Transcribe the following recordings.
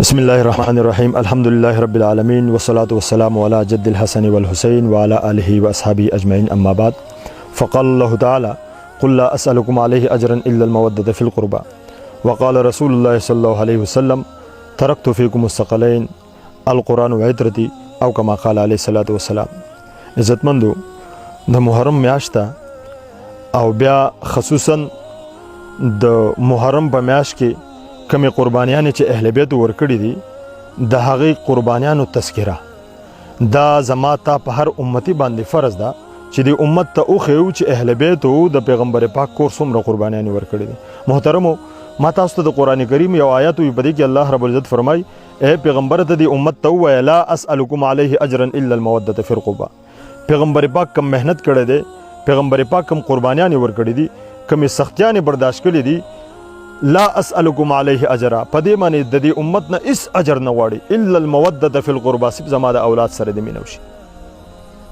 بسم الله الرحمن الرحيم الحمد لله رب العالمين والصلاة والسلام على جد الحسن والحسين وعلى آله وأصحابه أجمعين أما بعد فقال الله تعالى قل لا أسألكم عليه أجرا إلا المودة في القربى وقال رسول الله صلى الله عليه وسلم تركت فيكم الثقلين القرآن وعترتي أو كما قال عليه الصلاة والسلام. عزتمندو د محرم میاشت او بیا خصوصا د محرم په میاشت کې کمی قربانیان چې اهل بیت ورکړي دي د هغې قربانیانو تذکره دا زما ته په هر امتی باندې فرض ده چې د امت ته وښیو چې اهل بیتو د پیغمبر پاک کور څومره قربانیان ورکړي دي. محترمو ما تاسو ته د قرآن کریم یو آیت وي په دې کې الله رب العزت فرمای اے پیغمبر ته د امت ته ووایه لا اسألکم علیه اجرا الا المودة فی القربى. پیغمبر پاک کم محنت کړی دی، پیغمبر پاک کم قربانیان ورکړي دي، کمې سختیانې برداشت کړي دي، لا اسألکم علیه اجرا په دې باندې د دې امت نه هیڅ اجر نه غواړي الا المودة فی القربى صرف زما د اولاد سره د مینه وشي.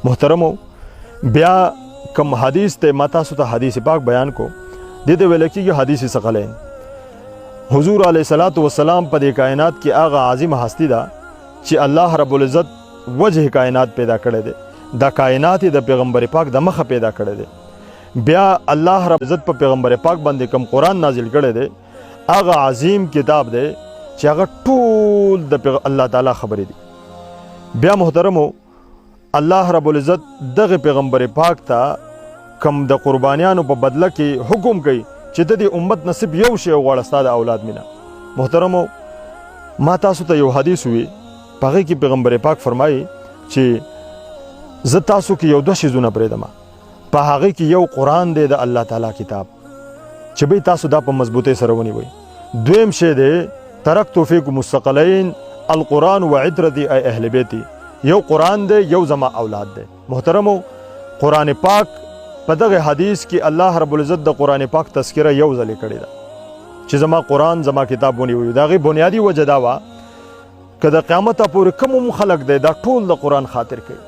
محترمو بیا کم حدیث ته ما تاسو ته حدیث پاک بیان کو دې ته ویل کېږي حدیث ثقلین. حضور علیه الصلاۃ والسلام په دې کائنات کې هغه عظیم هستی ده چې الله رب العزت وجه کائنات پیدا کړی دی، دا کائنات د پیغمبر پاک د مخه پیدا کړی دی. بیا الله رب عزت په پیغمبر پاک باندې کوم قرآن نازل کړی دی هغه عظیم کتاب دی چې هغه ټول د الله تعالی خبرې دي. بیا محترمو الله رب العزت دغه پیغمبر پاک ته کم د قربانیانو په بدله کې حکم کوي چې د دې امت نصیب یو شی وغواړه ستا د اولاد مینه. محترمو ما تاسو ته یو حدیث وي په هغې کې پیغمبر پاک فرمایي چې زه تاسو کې یو دوه شیزونه پرېږدم، په هغې کې یو قرآن دی د الله تعالی کتاب چې بی تاسو دا په مضبوطۍ سره ونیوئ. دویم شی دی ترکتو فیکم الثقلین القرآن وعترتي ای اهل بیتی، یو قرآن دی یو زما اولاد دی. محترمو قرآن پاک په دغه حدیث کې الله رب العزت د قرآن پاک تذکره یو ځلې کړې ده چې زما قرآن زما کتاب ونیوئ. د هغې بنیادي وجه دا وه که د قیامته پورې کوم هم خلک دی دا ټول د قرآن خاطر کوي.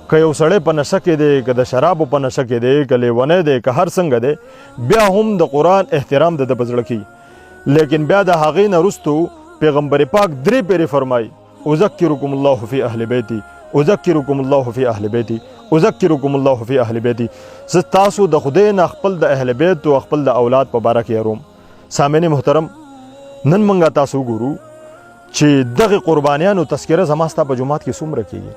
که یو سړی په نشه کې دی، که د شرابو په نشه کې دی، که لیونی دی، که هر څنګه دی، بیا هم د قرآن احترام د ده په زړه کېږي. لیکن بیا د هغې نه وروستو پیغمبر پاک درې پیرې فرمایي اذکرکم الله فی اهل بیتی، اذکرکم الله فی اهل بیتی، اذکرکم الله فی اهل بیتی. زه تاسو د خدای نه خپل د اهل بیت او خپل د اولاد په باره کې یاروم. سامعین محترم نن موږ تاسو وګورو چې دغه قربانیانو تذکره زما ستا په جومات کې څومره کېږي،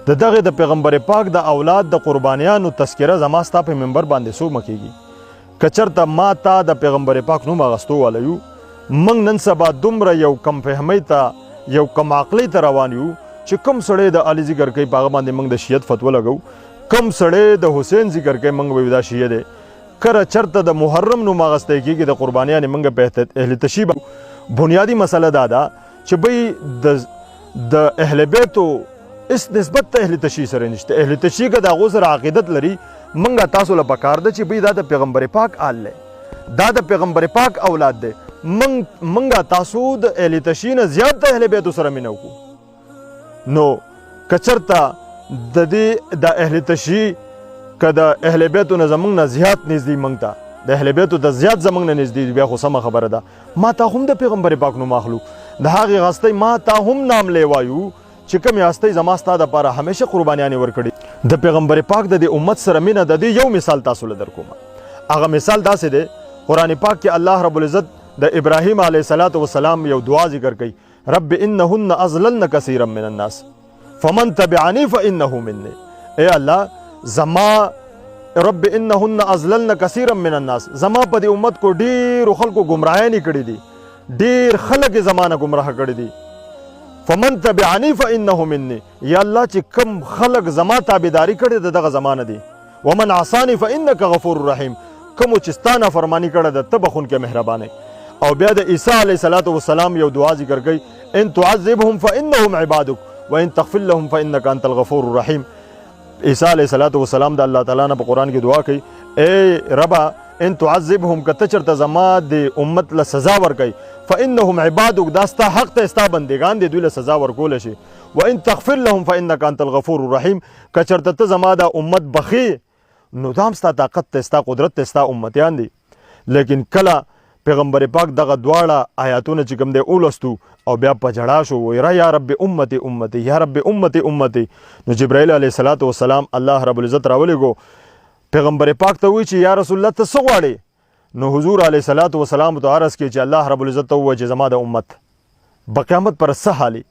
د دغه د پیغمبر پاک د اولاد د قربانیانو تذکره زما ستا په منبر باندې څومره کېږي. که چېرته ما تا د پیغمبر پاک نوم اخیستو والا یو، موږ نن سبا دومره یو کم فهمۍ ته یو کم عقلۍ ته روان یو چې کوم سړی د علي ذکر کوي په هغه باندې موږ د شیعت فتوه لګو، کوم سړی د حسین ذکر کوي موږ وایو دا شیعه دی. کله چېرته د محرم نوم اخیستی کېږي د قربانیانې موږ په اهل تشیع بنیادي مسله دا ده چې بی د اهل بیتو اس نسبت ته اهل تشیع سره نشته. اهل تشیع که د هغو سره عقیدت لري موږ تاسو له پکار ده چې بی دا د پیغمبر پاک آل دی، دا د پیغمبر پاک اولاد دی. موږ تاسو د اهل تشیع نه زیات د اهل بیتو سره مینه وکړو. نو که چېرته د دې د اهل تشیع که د اهل بیتو نه زموږ نه زیات نږدې موږ ته د اهل بیتو ته زیات زموږ نه نږدې بیا خو سمه خبره ده. ما ته هم د پیغمبر پاک نوم اخلو، د هغې هستۍ ما ته هم نام لیوایو چې کومې هستۍ زما ستا دپاره همیشه قربانیانې ورکړي. د پیغمبر پاک د دې امت سره مینه د دې یو مثال تاسو له درکوم. هغه مثال داسې دی قرآن پاک کې الله رب العزت د ابراهیم علیه الصلاۃ والسلام یو دعا ذکر کوي رب انهن اضللن کثیرا من الناس فمن تبعنی فانه مني. اے الله زما رب انهن اضللن کثیرا من الناس، زما په دې امت کو ډېرو خلکو ګمراهیانې کړي دي، ډېر خلک یې زما نه ګمراه کړي دي. فمن تبعنی فانه مني، یا الله چې کم خلک زما تابعداري کړې ده دغه زمانه دي. ومن عصانی فانک غفور رحیم، کومو چې ستا نافرماني کړې ده ته بخونکی مهربانې. او بیا د عیسی علیه الصلاۃ والسلام یو دعا ذکر کوي ان تعذبهم فانهم عبادک وان تغفر لهم فانک انت الغفور الرحیم. عیسی علیه الصلاۃ والسلام د الله تعالی نه په قرآن کې دعا کوي اے ربا ان تعذبهم که ته چېرته زما د امت له سزا ورکوي فانهم عبادک دا ستا حق ته ستا بندګان دي دوی له سزا ورکولی شي. وان تغفر لهم فانک انت الغفور الرحیم، که چېرته ته زما دا امت بخي نو دا هم ستا طاقت ته ستا قدرت ته ستا امتیان دي. لیکن کله پیغمبر پاک دغه دواړه آیاتونه چې کوم دی ولستو او بیا په جړا شو ویرا یا رب امتی امتی یا رب امتی امتی. نو جبرائیل علیه الصلاۃ والسلام الله رب العزت راولېږو پیغمبر پاک ته وی چې یا رسول الله ته څه غواړې؟ نو حضور علیه الصلاۃ والسلام ته عرض کړي چې الله رب العزت ته ووایه چې زما د امت به قیامت پر څه حالي.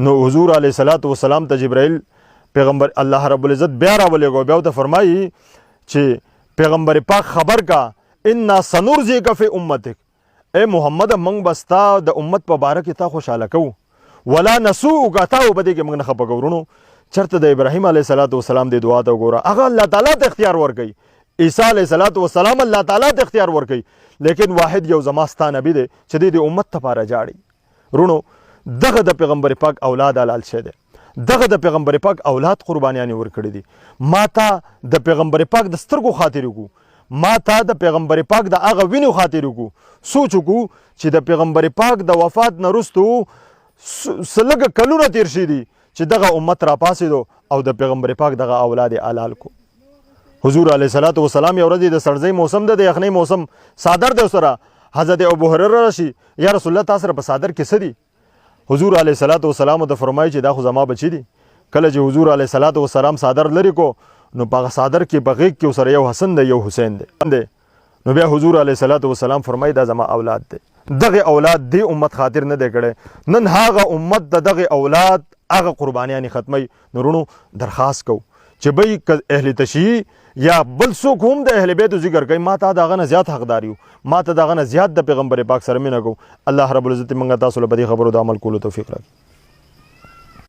نو حضور علیه الصلاۃ والسلام ته جبرائیل پیغمبر الله رب العزت بیا راولېږو بیا ته فرمایي چې پیغمبر پاک خبر کا انا سنرضیک فی امتک، اے محمد موږ به ستا د امت په باره کې تا خوشحاله کوو، ولا نسوءک تا به دې کې موږ نه خفه کوو. ورونو چېرته د ابراهیم علیه الصلاۃ والسلام دې دعا ته وګوره، هغه الله تعالی ته اختیار ورکوي. عیسی علیه الصلاۃ والسلام الله تعالی ته اختیار ورکوي، لیکن واحد یو زما ستا نبی دی چې دې د امت لپاره جاړي. ورونو دغه د پیغمبر پاک اولاد حلال شی دی، دغه د پیغمبر پاک اولاد قربانیانې ورکړي دي. ما ته د پیغمبر پاک د سترګو خاطر وکړو، ما ته د پیغمبر پاک د هغه وینو خاطر وکړو. سوچ وکړو چې د پیغمبر پاک د وفات نه وروستو څه لږه کلونه تیر شي دي چې دغه امت راپاڅېدو او د پیغمبر پاک دغه اولاد حلال کو. حضور علیه الصلاۃ والسلام یو ورځ د سړځۍ موسم ده، د یخنۍ موسم، صادر دی سره. حضرت ابو هریره راشي یا رسول الله تاسو سره په صادر کې څه دي؟ حضور علیه الصلاۃ والسلام ته فرمایي چې دا خو زما بچي دي. کله چې حضور علیه الصلاۃ والسلام صادر لري کو نو په صادر کې په غیږ کې سره یو حسن دی یو حسین دی. نو بیا حضور علیه الصلاۃ والسلام فرمایي دا زما اولاد دی. دغه اولاد دی امت خاطر نه دی کړی، نن هغه امت د دغه اولاد هغه قربانیانې ختمي. نو رونو درخواست کو چې بی اهل تشیع یا بل څوک هم د اهل بیت ذکر کوي، ما ته دغه نه زیات حقدار یو، ما ته دغه نه زیات د پیغمبر پاک سره مینه کو. الله رب العزت موږ تاسو له بدی خبرو د عمل کولو توفیق راکړي.